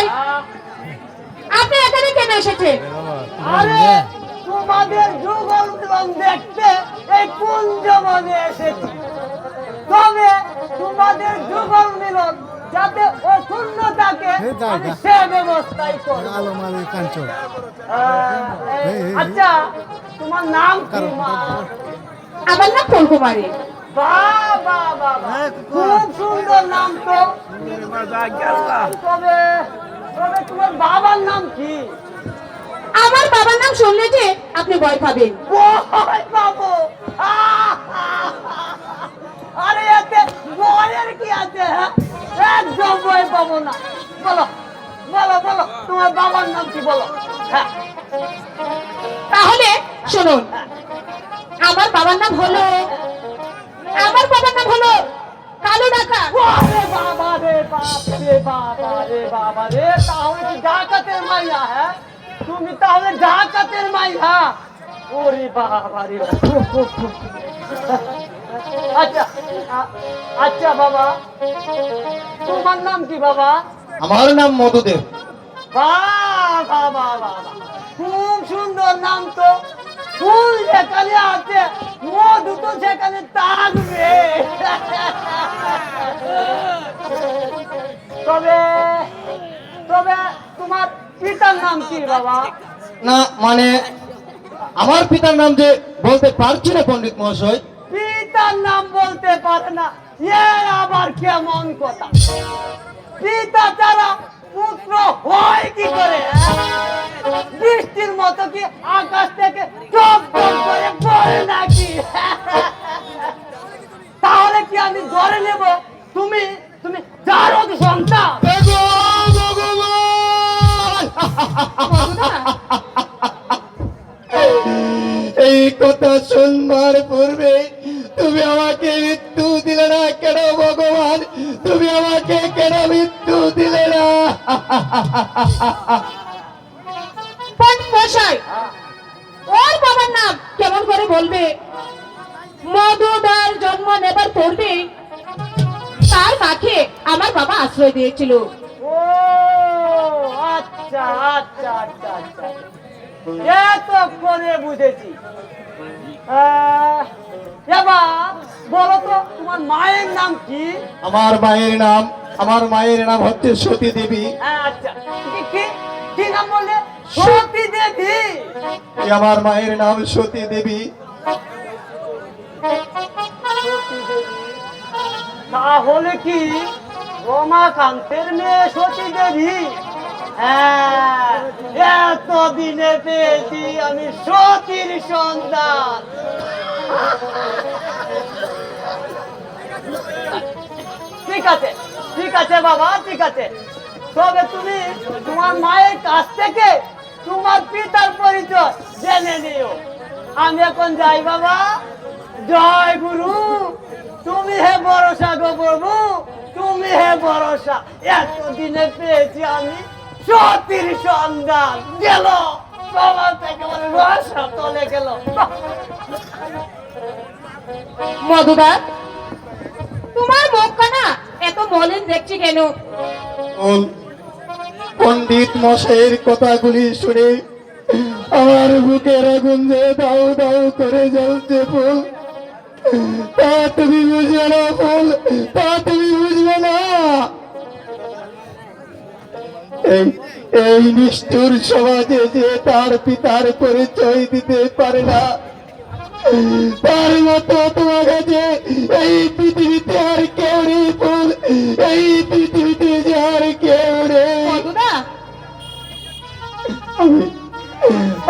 মশাই, আপনি এখানে কেন এসেছেন? আরে তোমাদের যুগল মিলন দেখতে এই কুঞ্জবনে এসেছি। তবে তোমাদের যুগল মিলন যাতে অক্ষুণ্ণ থাকে আমি সে ব্যবস্থাই করব। আচ্ছা, তোমার নাম কি মা? আমার নাম ফুলকুমারী। বাহ বাহ বাহ বাহ, খুব সুন্দর নাম তো। তবে তবে তোমার বাবার নাম কি? আমার বাবার নাম শুনলে যে আপনি ভয় পাবেন। ভয় পাবো? আরে এতে ভয়ের কি আছে? হ্যাঁ, একদম ভয় পাবো না। বলো বলো বলো, তোমার বাবার নাম কি বলো? হ্যাঁ, তাহলে শুনুন, আমার বাবার নাম হলো কালু ডাকাত। আরে বাবা রে বাপ রে বাবা রে বাবা রে, তাহলে কি ডাকাতের মাইয়া? হ্যাঁ, তুমি তাহলে ডাকাতের মাইয়া? ওরে বাবা রে। আচ্ছা আচ্ছা বাবা, তোমার নাম কি বাবা? আমার নাম মধুদেব। বাহ বাহ বাহ বাহ বাহ, খুব সুন্দর নাম তো। ফুল যেখানে আছে মধু তো সেখানে থাকবে। তবে তবে তোমার পিতার নাম কি বাবা? না মানে আমার পিতার নাম যে বলতে পারছি না পণ্ডিত মহাশয়। পিতার নাম বলতে পারে না, এ আবার কেমন কথা? পিতা ছাড়া পুত্র হয় কি করে? বৃষ্টির মতো কি আকাশ থেকে টপ টপ করে পড়ে নাকি? তাহলে কি আমি ধরে নেব তুমি তুমি যারও সন্তান? এই কথা শুনবার পূর্বে তুমি আমাকে মৃত্যু দিলে না কেন ভগবান? তুমি আমাকে কেন মৃত্যু দিলে না? পণ্ডিত মশাই, ওর বাবার নাম কেমন করে বলবে? মধুদার জন্ম নেবার পূর্বে তার মাকে আমার বাবা আশ্রয় দিয়েছিল। ও আচ্ছা আচ্ছা আচ্ছা আচ্ছা, এতক্ষণে বুঝেছি। এবার বলো তো তোমার মায়ের নাম কি? আমার মায়ের নাম হচ্ছে সতী দেবী। আচ্ছা, কি কি নাম বললে? সতী দেবী। আমার মায়ের নাম সতী দেবী। সতী দেবী তাহলে কি রমাকান্তের মেয়ে সতী দেবী? হ্যাঁ, এতদিনে পেয়েছি আমি সতীর সন্তান। ঠিক আছে ঠিক আছে বাবা, ঠিক আছে। তবে তুমি তোমার মায়ের কাছ থেকে তোমার পিতার পরিচয় জেনে নিও। আমি এখন যাই বাবা। জয় গুরু। তুমি হে ভরসা গো প্রভু, তুমি হে ভরসা। এতদিনে পেয়েছি আমি সতীর সন্ধান। গেল তোমার থেকে রসা চলে গেল। মধুদার, তোমার মুখখানা এত মলিন দেখছি কেন? পণ্ডিত মশাইয়ের কথাগুলি শুনে আমার বুকের আগুন যে দাউ দাউ করে জ্বলছে ফুল। তা তুমি বুঝবে না ফুল, তা তুমি বুঝবে না। এই নিষ্ঠুর সমাজে যে তার পিতার পরিচয় দিতে পারে না, তার মতো তোমার কাছে এই পৃথিবীতে আর কেউ নেই ফুল। এই পৃথিবীতে যে আর কেউ নেই।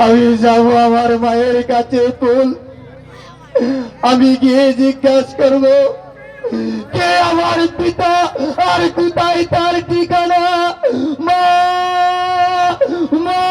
আমি যাব আমার মায়ের কাছে ফুল। আমি গিয়ে জিজ্ঞাসা করব কে আমার পিতা আর কোথায় তার ঠিকানা। মা মা